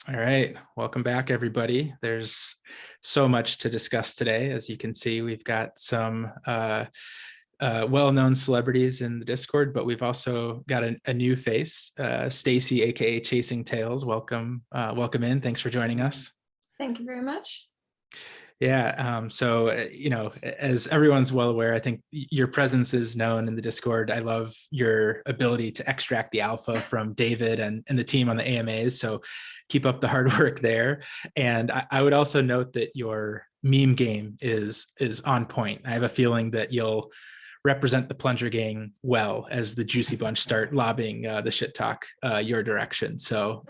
All right, welcome back, everybody. There's so much to discuss today. As you can see, we've got some well-known celebrities in the Discord, but we've also got a new face, Stacy, aka Chasing Tails. Welcome, welcome in. Thanks for joining us. Thank you very much. Yeah, as everyone's well aware, I think your presence is known in the Discord. I love your ability to extract the alpha from David and the team on the AMAs. So keep up the hard work there. And I would also note that your meme game is on point. I have a feeling that you'll represent the Plunger Gang well as the Juicy Bunch start lobbing the shit talk your direction. So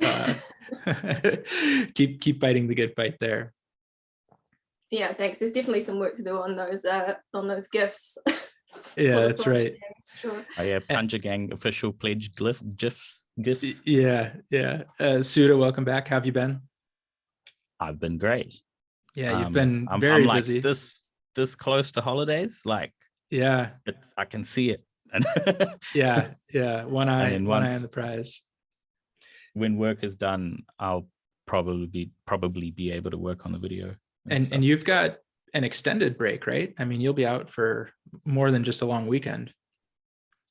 keep fighting the good fight there. Yeah, thanks. There's definitely some work to do on those gifts. Yeah, that's right. Sure. Oh yeah, Plunger Gang official pledge gifts. Yeah. Suda, welcome back. How have you been? I've been great. Yeah, you've been very busy. This close to holidays, like yeah, I can see it. yeah, one eye on the prize. When work is done, I'll probably be able to work on the video. And you've got an extended break, right? I mean, you'll be out for more than just a long weekend.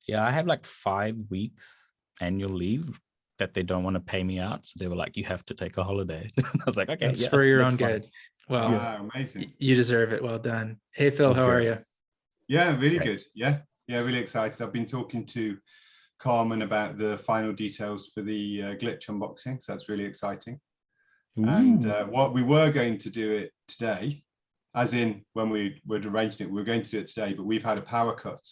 Yeah, I have like 5 weeks annual leave that they don't want to pay me out. So they were like, you have to take a holiday. I was like, okay. It's for your own good. Well, amazing. You deserve it. Well done. Hey, Phil, how are you? Yeah, really good. Yeah, really excited. I've been talking to Carmen about the final details for the glitch unboxing. So that's really exciting. Ooh. And what we were going to do it today, as in when we were arranging it, we were going to do it today, but we've had a power cut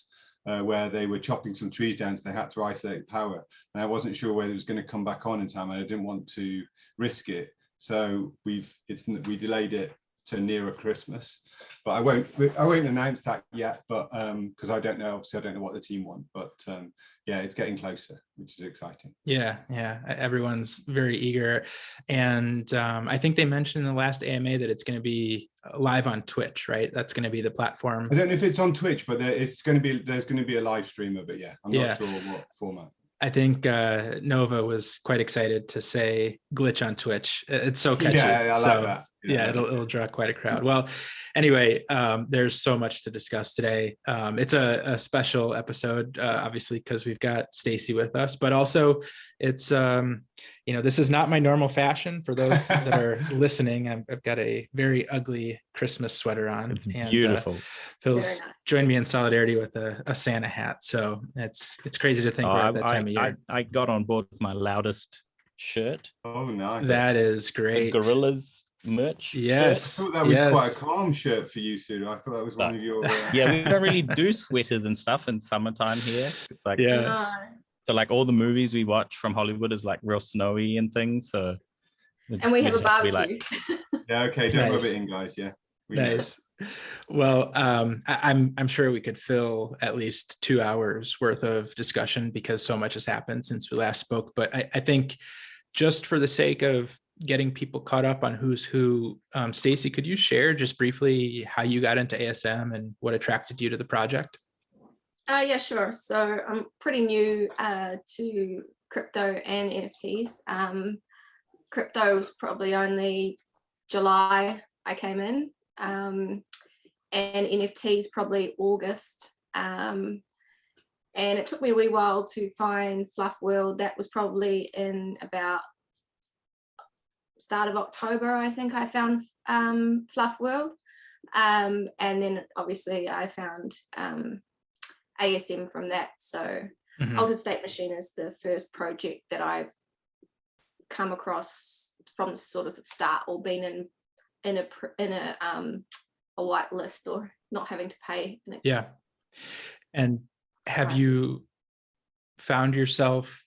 where they were chopping some trees down, so they had to isolate power. And I wasn't sure whether it was going to come back on in time, and I didn't want to risk it. So we delayed it to nearer Christmas, but I won't announce that yet, but because I don't know, obviously I don't know what the team want, but yeah, it's getting closer, which is exciting. Yeah, everyone's very eager, and I think they mentioned in the last AMA that it's going to be live on Twitch, right? That's going to be the platform. I don't know if it's on Twitch, but there's going to be a live stream of it. Yeah, I'm not sure what format. I think Nova was quite excited to say glitch on Twitch. It's so catchy. Yeah, I like that. Yeah, it'll draw quite a crowd. Well, anyway, there's so much to discuss today. It's a special episode, obviously, because we've got Stacy with us, but also it's, this is not my normal fashion. For those that are listening, I've got a very ugly Christmas sweater on. It's beautiful. Phil's joined me in solidarity with a Santa hat. So it's crazy to think we're at that time of year. I got on board with my loudest shirt. Oh, nice. That is great. The Gorillas merch. Yes. Shirt. I thought that was quite a calm shirt for you, Sue. I thought that was one of your. Yeah, we don't really do sweaters and stuff in summertime here. It's like so like all the movies we watch from Hollywood is like real snowy and things. So and we have a barbecue. Yeah, okay, don't rub it in, guys. Yeah. Nice. Well, I'm sure we could fill at least 2 hours worth of discussion because so much has happened since we last spoke. But I think just for the sake of getting people caught up on who's who, Stacy, could you share just briefly how you got into ASM and what attracted you to the project? Yeah, sure. So I'm pretty new to crypto and NFTs. Crypto was probably only July I came in, and NFTs probably August. And it took me a wee while to find Fluff World. That was probably in about start of October, I think I found Fluff World. And then obviously I found ASM from that. So Altered State Machine is the first project that I've come across from sort of the start, or been in a white list or not having to pay. Yeah. And have you found yourself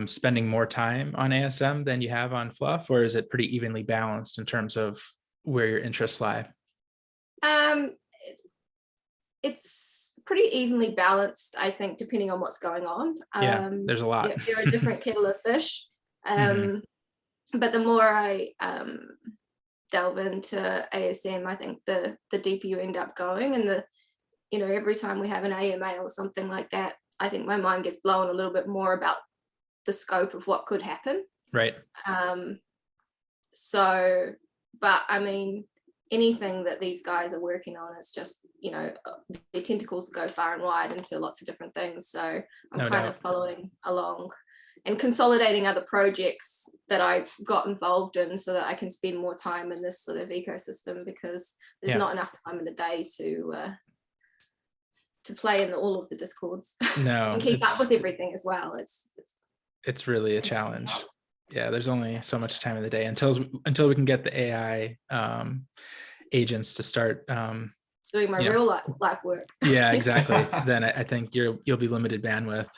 spending more time on ASM than you have on Fluff, or is it pretty evenly balanced in terms of where your interests lie? It's pretty evenly balanced, I think, depending on what's going on. There's a lot. There are different kettle of fish. But the more I delve into ASM, I think the deeper you end up going, and every time we have an AMA or something like that, I think my mind gets blown a little bit more about the scope of what could happen. Right. So, but I mean, anything that these guys are working on is just, you know, their tentacles go far and wide into lots of different things. So I'm kind of following along and consolidating other projects that I got involved in so that I can spend more time in this sort of ecosystem, because there's not enough time in the day to play in all of the discords and keep up with everything as well. It's really a challenge. Yeah, there's only so much time in the day until we can get the AI agents to start doing my real life work. Yeah, exactly. Then I think you'll be limited bandwidth.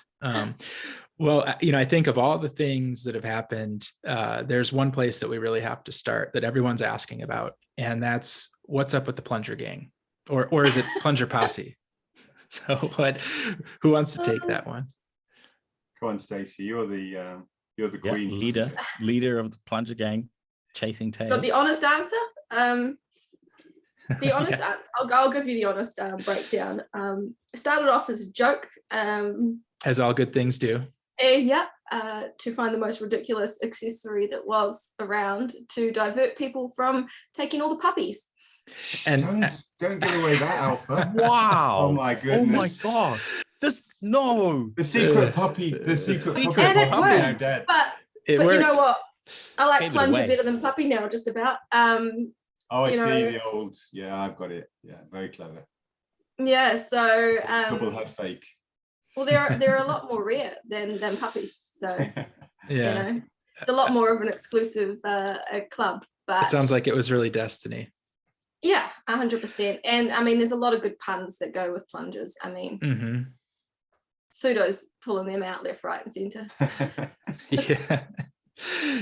Well, you know, I think of all the things that have happened, there's one place that we really have to start that everyone's asking about, and that's what's up with the Plunger Gang, or is it Plunger Posse? So who wants to take that one? Go on, Stacey. You're the queen. Leader of the Plunger Gang, chasing tails. But the honest answer, answer, I'll give you the honest breakdown. It started off as a joke. As all good things do. To find the most ridiculous accessory that was around to divert people from taking all the puppies. And don't give away that, Alpha. Wow. Oh my goodness. Oh my god. The secret puppy. The secret puppy. And it worked, now dead. But you know what? I like Plunger better than puppy now, just about. I see the old. Yeah, I've got it. Yeah, very clever. Yeah, so double head fake. Well, they're a lot more rare than puppies. So yeah, you know, it's a lot more of an exclusive club. But it sounds like it was really destiny. Yeah, 100%. And I mean, there's a lot of good puns that go with plungers. I mean, Pseudo's pulling them out left, right, and center.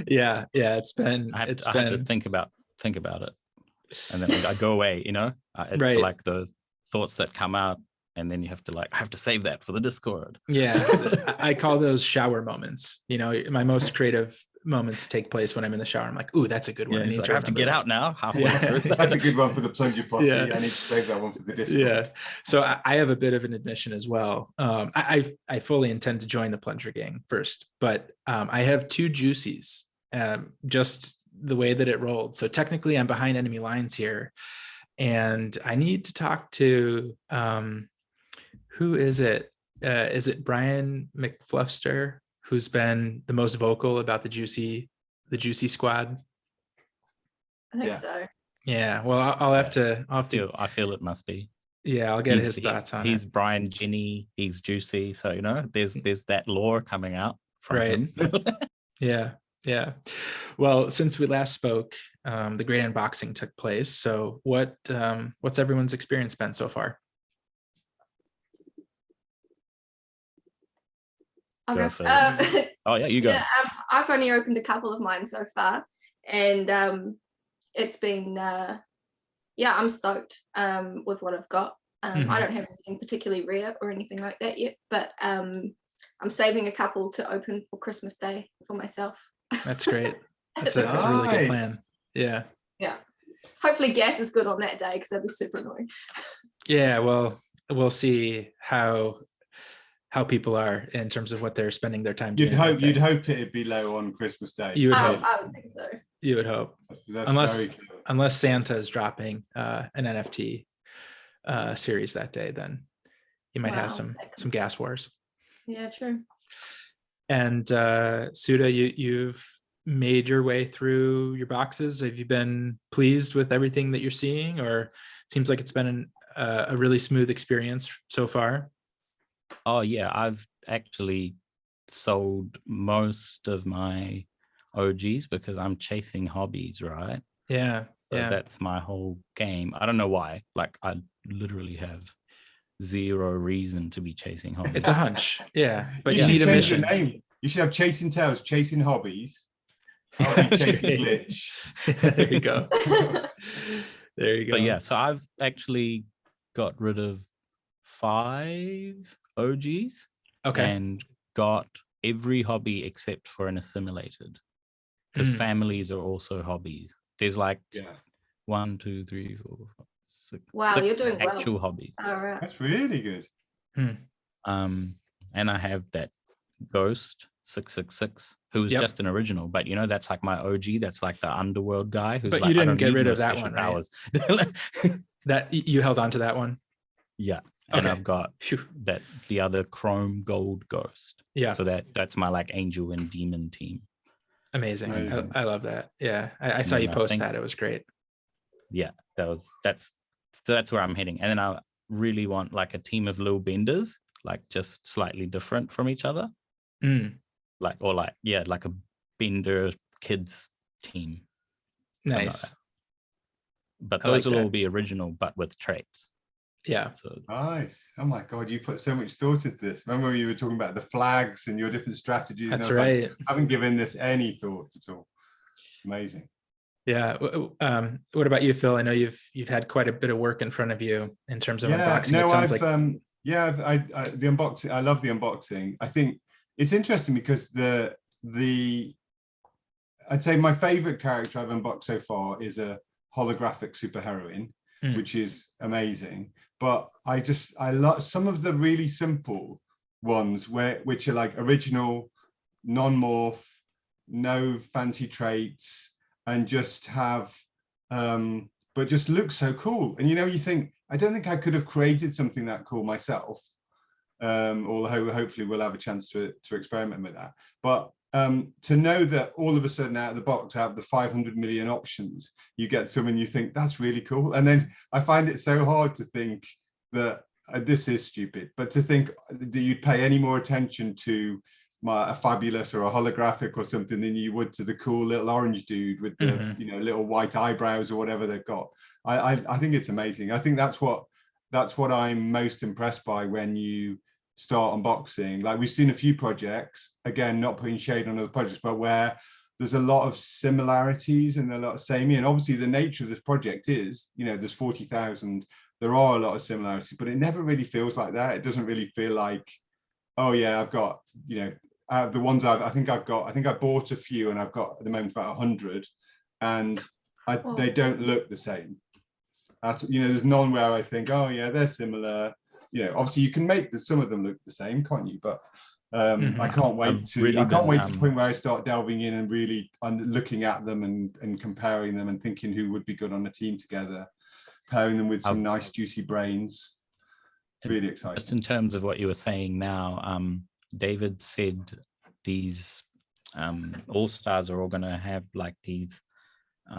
yeah. It's been. I have to think about it, and then I go away. You know, it's like those thoughts that come out, and then you have to I have to save that for the Discord. Yeah, I call those shower moments. You know, my most creative moments take place when I'm in the shower. I'm like, ooh, that's a good one. I have to get out now. Halfway through. That's a good one for the Plunger Posse. I need to save that one for the Discord. Yeah. So I have a bit of an admission as well. I fully intend to join the Plunger Gang first, but I have 2 juicies, just the way that it rolled. So technically I'm behind enemy lines here, and I need to talk to, who is it? Is it Brian McFluffster, who's been the most vocal about the juicy squad? I think so. Yeah. Well, I'll have to. I feel it must be. Yeah, I'll get his thoughts on it. He's Brian Ginny. He's juicy. So you know, there's that lore coming out from him. Yeah. Well, since we last spoke, the great unboxing took place. So what's everyone's experience been so far? I'll go. Oh yeah, you go. Yeah, I've only opened a couple of mine so far, and it's been I'm stoked with what I've got. I don't have anything particularly rare or anything like that yet, but I'm saving a couple to open for Christmas Day for myself. That's great. That's a really good plan. Yeah. Hopefully gas is good on that day, because that'd be super annoying. Yeah, well, we'll see how people are in terms of what they're spending their time doing. You'd hope it'd be low on Christmas Day. You would hope. I would think so. You would hope. That's unless Santa is dropping an NFT series that day, then you might have some gas wars. Yeah, true. And Suda, you've made your way through your boxes. Have you been pleased with everything that you're seeing, or it seems like it's been a really smooth experience so far? Oh yeah, I've actually sold most of my OGs because I'm chasing hobbies, right? Yeah. So that's my whole game. I don't know why. Like, I literally have zero reason to be chasing hobbies. It's a hunch. Yeah. But you need a mission. Your name. You should have Chasing Tails, Chasing Hobbies. Chasing Glitch. There you go. There you go. But yeah, so I've actually got rid of 5 OGs. Okay. And got every hobby except for an assimilated. Because families are also hobbies. There's like 1, 2, 3, 4, 5, 6. Wow, 6 you're doing actual well. hobbies. All right. That's really good. And I have that ghost 666, who's Yep. just an original, but that's like my OG. That's like the underworld guy who's But like, you I didn't don't get need rid no of that special one, right? powers. That you held on to that one. Yeah. And Okay. I've got Phew. the other chrome gold ghost. Yeah. So that's my like angel and demon team. Amazing. Amazing. I love that. Yeah. I saw then you I post think- that. It was great. Yeah, that's where I'm heading. And then I really want like a team of little benders, like just slightly different from each other. Mm, Like a bender kids team. something like nice. that. But I those like will all that. be original, but with traits. Yeah. So Nice. Oh my God, you put so much thought into this. Remember when you were talking about the flags and your different strategies? That's and I was right. like, I haven't given this any thought at all. Amazing. Yeah. What about you, Phil? I know you've had quite a bit of work in front of you in terms of unboxing. No, It sounds like the unboxing. I love the unboxing. I think it's interesting because I'd say my favorite character I've unboxed so far is a holographic superheroine, which is amazing. But I love some of the really simple ones which are like original, non-morph, no fancy traits, and just have but just look so cool. And you think, I don't think I could have created something that cool myself. Although hopefully we'll have a chance to experiment with that. But to know that all of a sudden out of the box, out of the 500 million options, you get some and you think that's really cool. And then I find it so hard to think that this is stupid, but to think that you'd pay any more attention to a fabulous or a holographic or something than you would to the cool little orange dude with the little white eyebrows or whatever they've got. I think it's amazing. I think that's what I'm most impressed by when you start unboxing. Like we've seen a few projects, again, not putting shade on other projects, but where there's a lot of similarities and a lot of samey. And obviously the nature of this project is, there's 40,000, there are a lot of similarities, but it never really feels like that. It doesn't really feel like, oh yeah, I've got, the ones I think I bought a few and I've got at the moment about 100 and they don't look the same. There's none where I think, oh yeah, they're similar. Obviously you can make some of them look the same, can't you? But I can't wait to the point where I start delving in and really looking at them and comparing them and thinking who would be good on a team together, pairing them with some nice juicy brains. Really exciting. Just in terms of what you were saying now, David said these all-stars are all going to have like these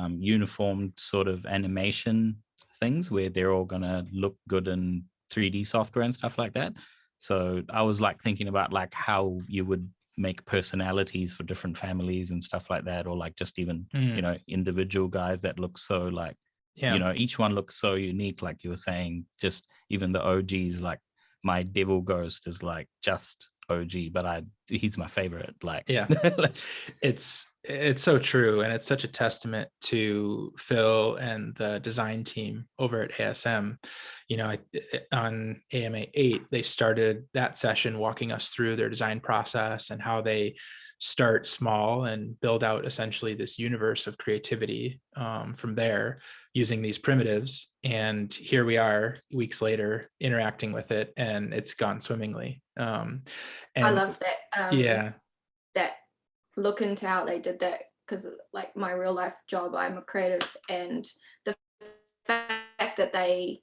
uniformed sort of animation things where they're all going to look good in 3D software and stuff like that. So I was like thinking about like how you would make personalities for different families and stuff like that, or like just even individual guys that look so like each one looks so unique. Like you were saying, just even the OGs, like my devil ghost is like just OG, but he's my favorite. Like it's so true, and it's such a testament to Phil and the design team over at ASM. On AMA 8 they started that session walking us through their design process and how they start small and build out essentially this universe of creativity from there using these primitives. And here we are weeks later interacting with it, and it's gone swimmingly. And I love that. That look into how they did that, because like my real life job, I'm a creative, and the fact that they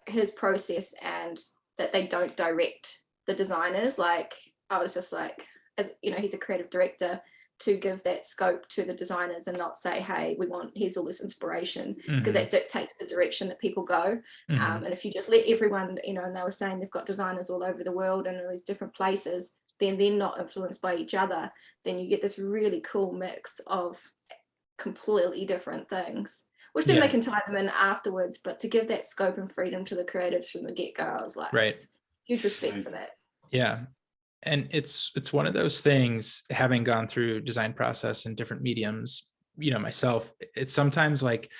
his process and that they don't direct the designers, like I was just like, as he's a creative director, to give that scope to the designers and not say, hey, here's all this inspiration, because that dictates the direction that people go. And if you just let everyone, and they were saying they've got designers all over the world and all these different places, then they're not influenced by each other, then you get this really cool mix of completely different things, which then they can tie them in afterwards. But to give that scope and freedom to the creatives from the get-go, I was like, right, huge respect for that. Yeah. And it's one of those things, having gone through design process in different mediums, myself, it's sometimes like,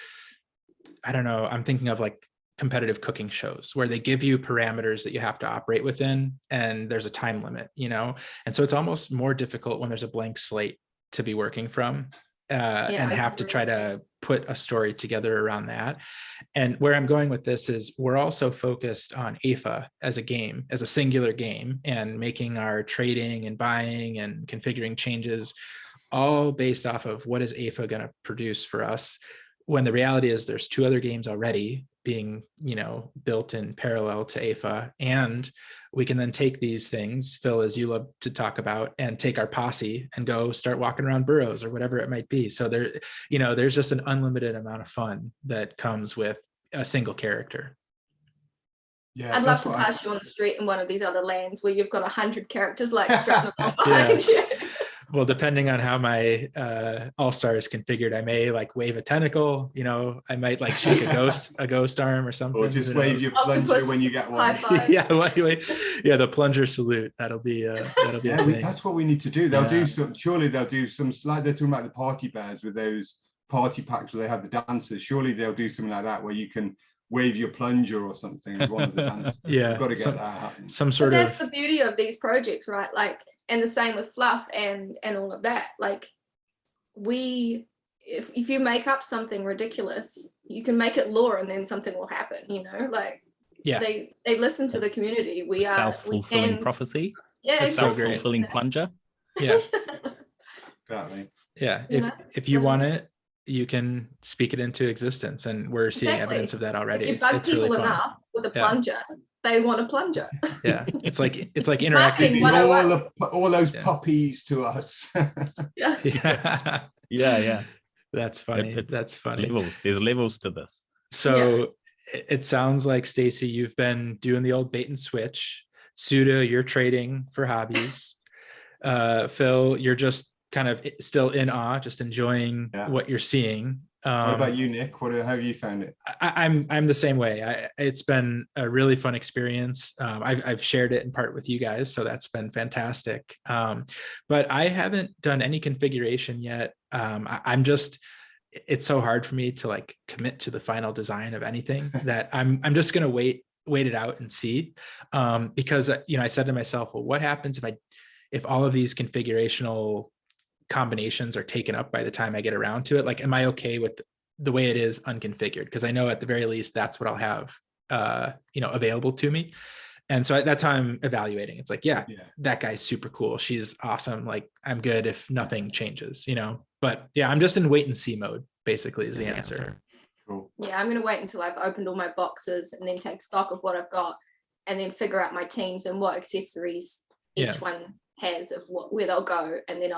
I don't know, I'm thinking of like competitive cooking shows where they give you parameters that you have to operate within, and there's a time limit, and so it's almost more difficult when there's a blank slate to be working from. and have to try to put a story together around that. And where I'm going with this is we're also focused on AFA as a game, as a singular game, and making our trading and buying and configuring changes all based off of what is AFA going to produce for us, when the reality is there's 2 other games already being, built in parallel to AFA. And we can then take these things, Phil, as you love to talk about, and take our posse and go start walking around burrows or whatever it might be. So there's just an unlimited amount of fun that comes with a single character. Yeah, I'd love to pass you on the street in one of these other lands where you've got 100 characters like strapped along behind you. Well, depending on how my all-star is configured, I may like wave a tentacle, I might like shake a ghost arm or something. Or just wave your plunger when you get one. Yeah, the plunger salute. That'll be that's what we need to do. They'll do some, surely they'll do some, like they're talking about the party bears with those party packs where they have the dancers. Surely they'll do something like that where you can wave your plunger or something as one of the dancers. Yeah, we've got to get that happening. That's the beauty of these projects, right? Like, and the same with Fluff and all of that. Like, if you make up something ridiculous, you can make it lore, and then something will happen. Like, they listen to the community. We are self-fulfilling prophecy. Yeah, it's self-fulfilling plunger. Yeah, exactly. Yeah, if you want it, you can speak it into existence, and we're seeing evidence of that already. If you bug people really enough with a plunger, they want a plunger. Yeah, it's like interactive. All those puppies to us. Yeah. That's funny. That's funny. Levels. There's levels to this. So it sounds like, Stacy, you've been doing the old bait and switch. Suda, you're trading for hobbies. Phil, you're just kind of still in awe, just enjoying what you're seeing. What about you, Nick? How have you found it? I'm the same way. It's been a really fun experience. I've shared it in part with you guys, so that's been fantastic. But I haven't done any configuration yet. It's so hard for me to like commit to the final design of anything that I'm just gonna wait it out and see. Because I said to myself, well, what happens if all of these configurational combinations are taken up by the time I get around to it? Like, am I okay with the way it is unconfigured? Because I know at the very least that's what I'll have available to me. And so that's how I'm evaluating. It's like, that guy's super cool, she's awesome, like I'm good if nothing changes, but I'm just in wait and see mode, basically, is the answer. Cool. I'm gonna wait until I've opened all my boxes and then take stock of what I've got, and then figure out my teams and what accessories each one has, of where they'll go, and then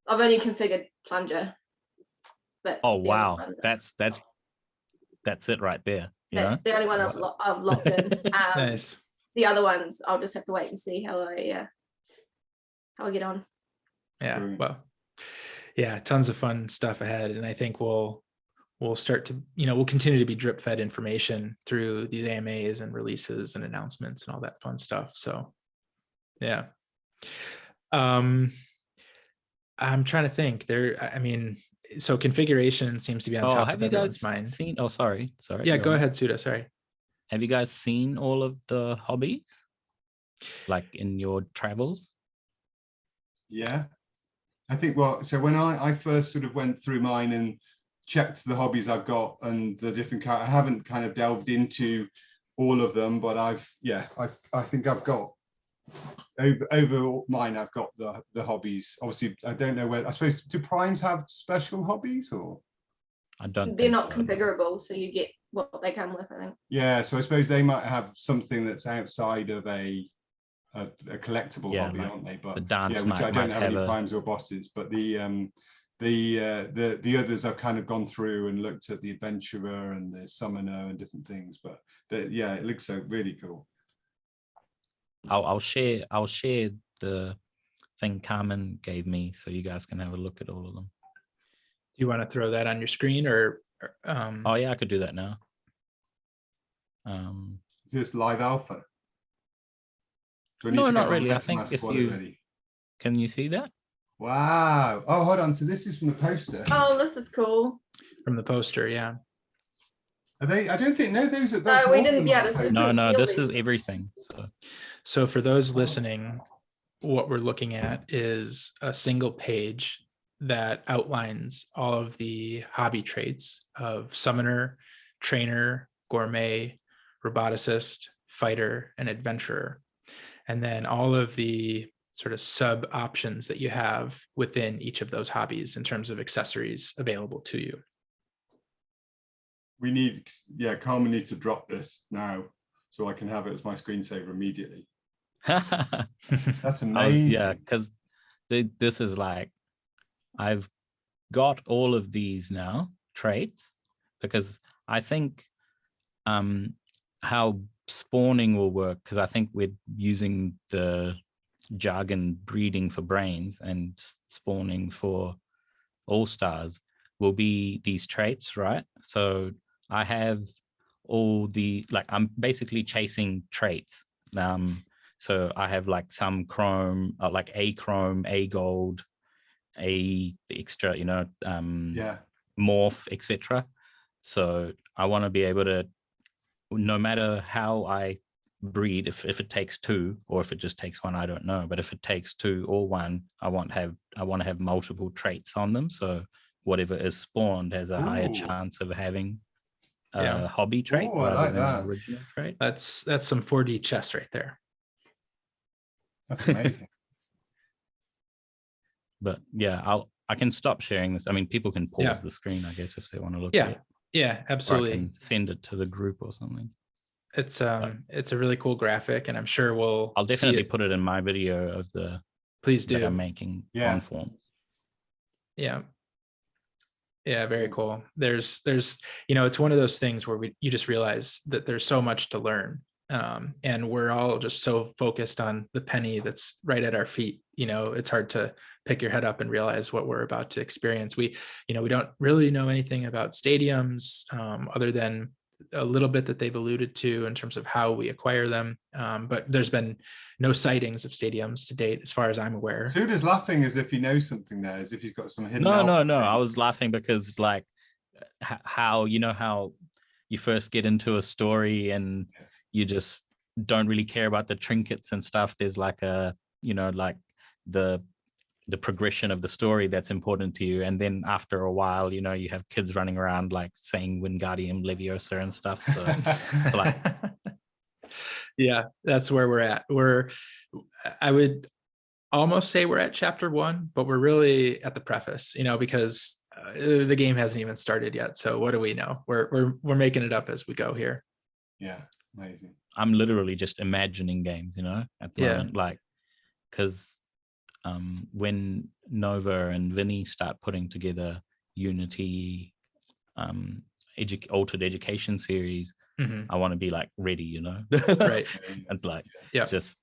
I've only configured plunger. Oh wow, that's it right there. That's the only one I've locked in. Nice. The other ones I'll just have to wait and see how I get on. Tons of fun stuff ahead, and I think we'll start to we'll continue to be drip fed information through these AMAs and releases and announcements and all that fun stuff. So I'm trying to think so configuration seems to be on top of everyone's mind. Sorry. Yeah, go ahead, Suda. Sorry. Have you guys seen all of the hobbies, like in your travels? Yeah, I think, so when I first sort of went through mine and checked the hobbies I've got and the different, I haven't kind of delved into all of them, but I think I've got over mine. I've got the hobbies. Obviously, I don't know where. I suppose, do primes have special hobbies, or I don't? They're not configurable, so you get what they come with, I think. Yeah, so I suppose they might have something that's outside of a collectible hobby, like aren't they? But the dance, which I don't have any primes or bosses, but the others I've kind of gone through and looked at the adventurer and the summoner and different things. But it looks so really cool. I'll share the thing Carmen gave me so you guys can have a look at all of them. Do you want to throw that on your screen, or Oh yeah, I could do that now. Is this live alpha? No, not really. I think if you can you see that? Wow. Oh, hold on. So this is from the poster. Oh, this is cool. From the poster, yeah. Are they? I don't think. No, those are. No, we didn't. Yeah, this is no. This is everything. So for those listening, what we're looking at is a single page that outlines all of the hobby traits of summoner, trainer, gourmet, roboticist, fighter, and adventurer. And then all of the sort of sub options that you have within each of those hobbies in terms of accessories available to you. We need, yeah, Carmen needs to drop this now so I can have it as my screensaver immediately. That's amazing. Yeah, because this is like, I've got all of these now traits, because I think how spawning will work, because I think we're using the jargon breeding for brains and spawning for all stars will be these traits, right? So I have all the, like, I'm basically chasing traits. So I have like some chrome, like a chrome, a gold, a extra, you know, morph, etc. So I want to be able to, no matter how I breed, if it takes two or if it just takes one, I don't know, but if it takes two or one, I want to have multiple traits on them, so whatever is spawned has a higher chance of having a hobby trait rather than an original trait. That's some 4D chess right there. That's amazing. But yeah, I can stop sharing this. I mean, people can pause the screen, I guess, if they want to look at it. Yeah, absolutely. Or I can send it to the group or something. It's a really cool graphic, and I'm sure I'll definitely put it in my video of the please do that I'm making on forms. Yeah, very cool. There's you know, it's one of those things where you just realize that there's so much to learn, and we're all just so focused on the penny that's right at our feet. You know, it's hard to pick your head up and realize what we're about to experience. We don't really know anything about stadiums, other than a little bit that they've alluded to in terms of how we acquire them. But there's been no sightings of stadiums to date, as far as I'm aware. Suda's laughing as if he knows something there, as if he's got some hidden. No. I was laughing because, like, how, you know, how you first get into a story and you just don't really care about the trinkets and stuff. There's like a, you know, like the progression of the story that's important to you, and then after a while, you know, you have kids running around like saying Wingardium Leviosa and stuff, so it's like yeah, that's where we're at. I would almost say we're at chapter 1, but we're really at the preface, you know, because the game hasn't even started yet. So what do we know? We're making it up as we go here. Yeah, amazing. I'm literally just imagining games, you know, at the moment, like, because when Nova and Vinny start putting together Unity altered education series, I want to be like ready, you know, right? And like, just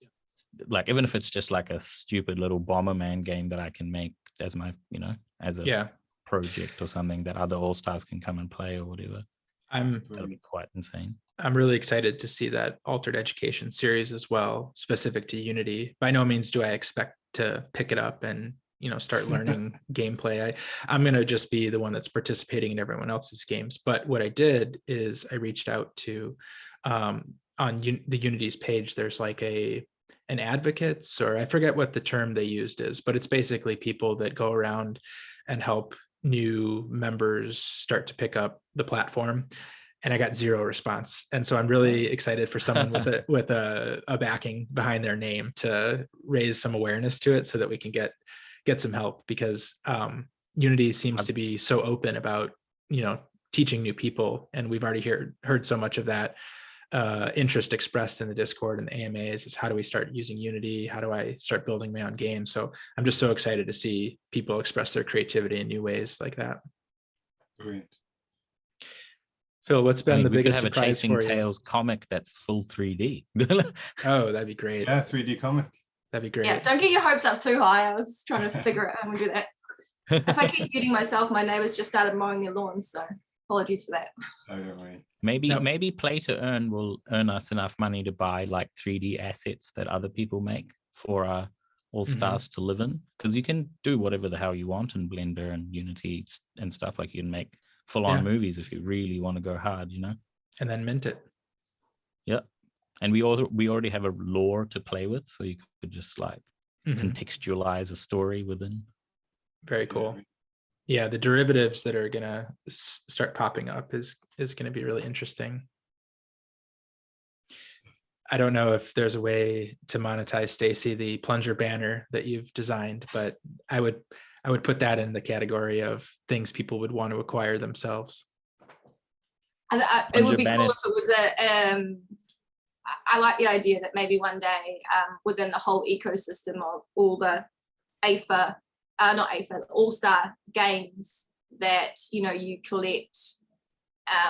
like, even if it's just like a stupid little Bomberman game that I can make as my, you know, as a project or something that other all-stars can come and play or whatever. That'll be quite insane. I'm really excited to see that altered education series as well, specific to Unity. By no means do I expect to pick it up and, you know, start learning gameplay. I'm going to just be the one that's participating in everyone else's games. But what I did is I reached out to, on the Unity's page, there's like an advocates, or I forget what the term they used is, but it's basically people that go around and help new members start to pick up the platform. And I got 0 response. And so I'm really excited for someone with a backing behind their name to raise some awareness to it, so that we can get some help, because Unity seems to be so open about, you know, teaching new people. And we've already heard so much of that interest expressed in the Discord and the AMAs is, how do we start using Unity? How do I start building my own game? So I'm just so excited to see people express their creativity in new ways like that. Brilliant. Phil, what's been the biggest surprise? We could have a Chasing Tales comic that's full 3D. Oh, that'd be great. Yeah, 3D comic. That'd be great. Yeah, don't get your hopes up too high. I was trying to figure out how we do that. If I keep muting myself, my neighbors just started mowing their lawns, so apologies for that. Oh, don't worry. Maybe Play to Earn will earn us enough money to buy like 3D assets that other people make for our all-stars to live in, because you can do whatever the hell you want in Blender and Unity and stuff. Like, you can make full-on movies if you really want to go hard, you know, and then mint it. Yeah. And we already have a lore to play with, so you could just like contextualize a story within. Very cool. Yeah, the derivatives that are gonna start popping up is gonna be really interesting. I don't know if there's a way to monetize, Stacy, the plunger banner that you've designed, but I would put that in the category of things people would want to acquire themselves. And it would be cool if it was I like the idea that maybe one day within the whole ecosystem of all the all-star games that, you know, you collect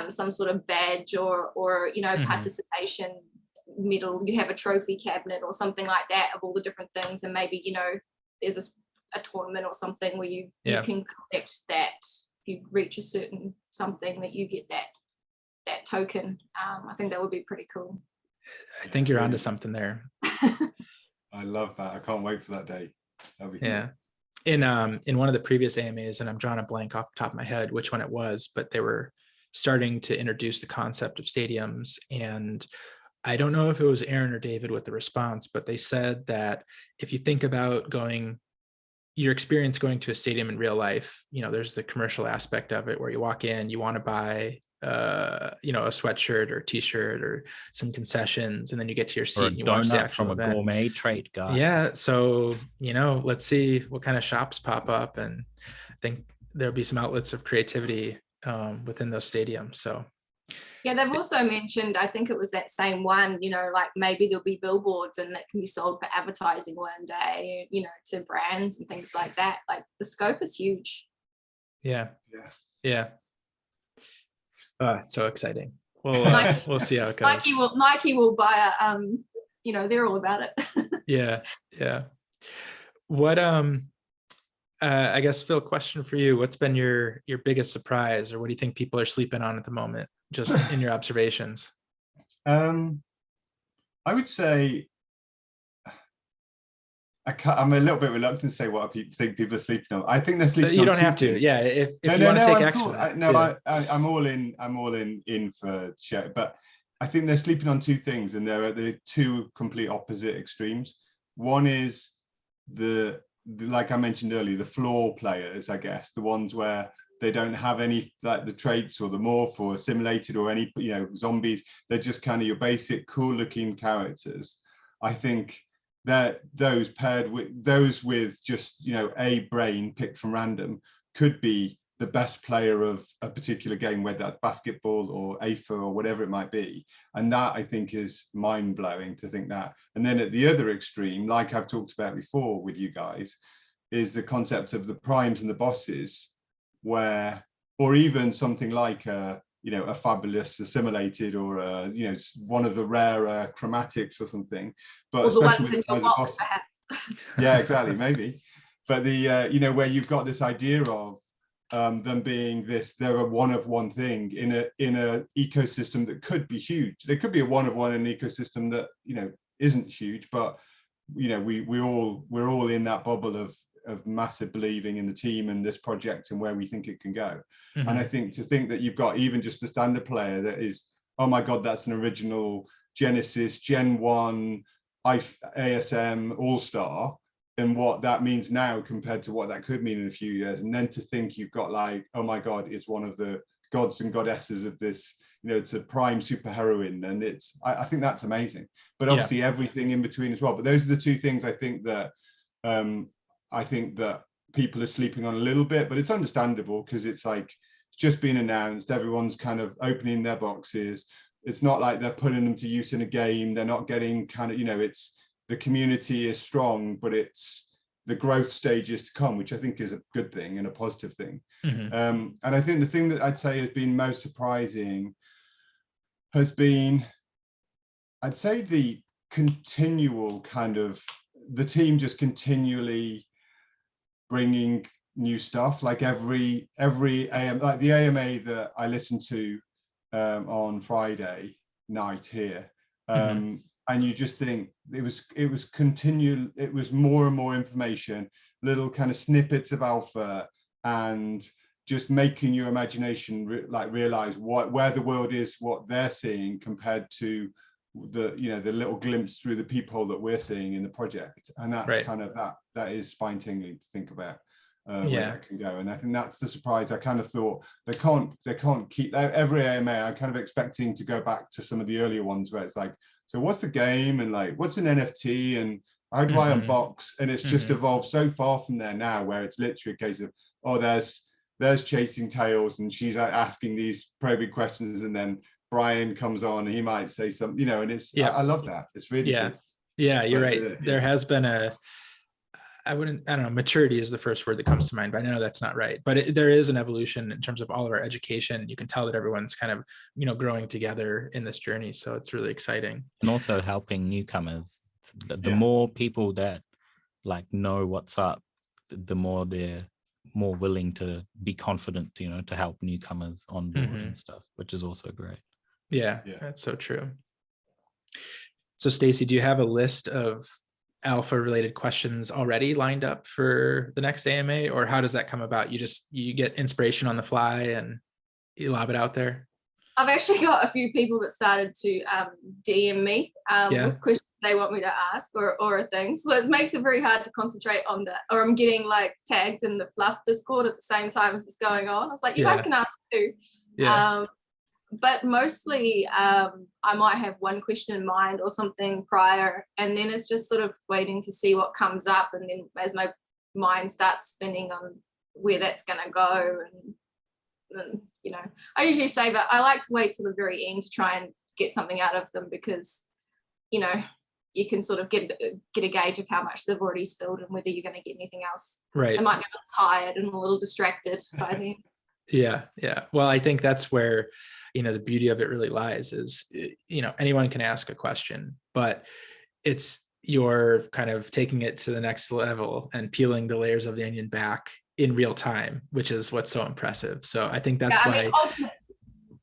some sort of badge or you know, participation medal, you have a trophy cabinet or something like that of all the different things, and maybe, you know, there's a tournament or something where you can collect that. If you reach a certain something, that you get that token. I think that would be pretty cool. I think you're onto something there. I love that. I can't wait for that day. That'll be cool. Yeah. In one of the previous AMAs, and I'm drawing a blank off the top of my head which one it was, but they were starting to introduce the concept of stadiums. And I don't know if it was Aaron or David with the response, but they said that if you think about your experience going to a stadium in real life, you know, there's the commercial aspect of it where you walk in, you want to buy you know, a sweatshirt or a t-shirt or some concessions, and then you get to your seat and you watch the actual from event. A gourmet trade guy. Yeah, so, you know, let's see what kind of shops pop up, and I think there'll be some outlets of creativity within those stadiums. So yeah, they've also mentioned, I think it was that same one, you know, like maybe there'll be billboards and that can be sold for advertising one day, you know, to brands and things like that. Like the scope is huge. Yeah. It's so exciting. We'll see how it goes. Nike will buy a you know, they're all about it. Yeah. What I guess, Phil, question for you. What's been your biggest surprise, or what do you think people are sleeping on at the moment, just in your observations? I would say I'm a little bit reluctant to say what I think people are sleeping on. I think they're sleeping on. You don't have to. Yeah, if you want to take action. Cool. I'm all in for shit. But I think they're sleeping on two things, and they're at the two complete opposite extremes. One is the like I mentioned earlier, the floor players, I guess, the ones where they don't have any, like the traits or the morph or assimilated or any, you know, zombies. They're just kind of your basic cool looking characters. I think that those paired with those with just, you know, a brain picked from random could be the best player of a particular game, whether that's basketball or AFA or whatever it might be. And that, I think, is mind-blowing to think that. And then at the other extreme, like I've talked about before with you guys, is the concept of the primes and the bosses, where, or even something like a, you know, a fabulous assimilated, or a, you know, one of the rare chromatics or something. But or the especially ones with in your box, perhaps. Yeah, exactly, maybe. But the you know, where you've got this idea of them being this, they're a one of one thing in a ecosystem that could be huge. There could be a one of one in an ecosystem that, you know, isn't huge, but, you know, we're all in that bubble of massive believing in the team and this project and where we think it can go. And I think to think that you've got even just a standard player that is, oh my god, that's an original Genesis Gen 1 ASM all-star, and what that means now compared to what that could mean in a few years. And then to think you've got, like, oh my god, it's one of the gods and goddesses of this, you know, it's a prime superheroine, and it's, I think that's amazing. But obviously everything in between as well. But those are the two things I think that people are sleeping on a little bit, but it's understandable, because it's like, it's just been announced, everyone's kind of opening their boxes. It's not like they're putting them to use in a game. They're not getting kind of, you know, it's, the community is strong, but it's the growth stages to come, which I think is a good thing and a positive thing. And I think the thing that I'd say has been most surprising has been, I'd say, the continual kind of, the team just continually bringing new stuff, like every like the AMA that I listened to on Friday night here, and you just think it was continual, it was more and more information, little kind of snippets of alpha, and just making your imagination realize where the world is, what they're seeing compared to the, you know, the little glimpse through the peephole that we're seeing in the project. And that's kind of that is spine tingling to think about. where that can go. And I think that's the surprise. I kind of thought they can't keep every AMA. I'm kind of expecting to go back to some of the earlier ones where it's like, so what's the game, and like what's an NFT, and how do I unbox? And it's just evolved so far from there now, where it's literally a case of, oh, there's chasing tails, and she's asking these probing questions, and then Brian comes on and he might say something, you know, and it's I love that. It's really good. Yeah, you're right. There has been I don't know, maturity is the first word that comes to mind, but I know that's not right. But there is an evolution in terms of all of our education. You can tell that everyone's kind of, you know, growing together in this journey. So it's really exciting. And also helping newcomers. The more people that like know what's up, the more they're more willing to be confident, you know, to help newcomers on board and stuff, which is also great. Yeah, that's so true. So Stacey, do you have a list of alpha related questions already lined up for the next AMA, or how does that come about? You get inspiration on the fly and you lob it out there? I've actually got a few people that started to DM me with questions they want me to ask or things. So it makes it very hard to concentrate on that. Or I'm getting like tagged in the Fluff Discord at the same time as it's going on. I was like, you guys can ask too. But mostly I might have one question in mind or something prior, and then it's just sort of waiting to see what comes up. And then as my mind starts spinning on where that's going to go, and you know, I usually say that I like to wait till the very end to try and get something out of them, because, you know, you can sort of get a gauge of how much they've already spilled and whether you're going to get anything else. Right. I might be a little tired and a little distracted by then. Yeah. Well, I think that's where, you know, the beauty of it really lies is, you know, anyone can ask a question, but it's you're kind of taking it to the next level and peeling the layers of the onion back in real time, which is what's so impressive. So I think that's why. Mean,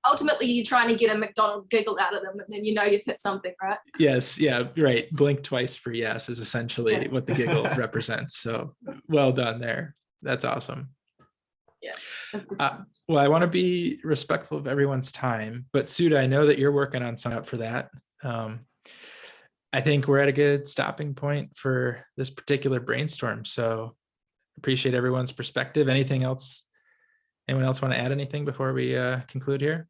ultimately, you're trying to get a McDonald's giggle out of them, and then you know you've hit something, right? Yes. Yeah. Right. Blink twice for yes is essentially what the giggle represents. So well done there. That's awesome. Yeah. Well, I want to be respectful of everyone's time, but Suda, I know that you're working on something up for that. I think we're at a good stopping point for this particular brainstorm. So appreciate everyone's perspective. Anything else? Anyone else want to add anything before we conclude here?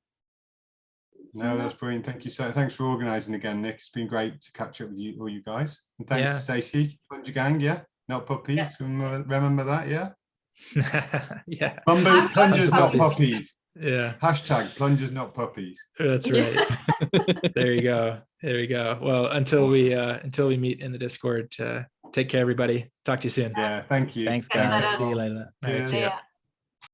No, that's brilliant. Thank you. So thanks for organizing again, Nick. It's been great to catch up with you, all you guys. And thanks, Stacey. Plunger Gang, not puppies. Remember that, yeah. Plungers, not puppies. Yeah. Hashtag plungers, not puppies. That's right. There you go. There you go. Well, until we meet in the Discord, take care, everybody. Talk to you soon. Yeah. Thank you. Thanks, guys. See you later. All right, see ya.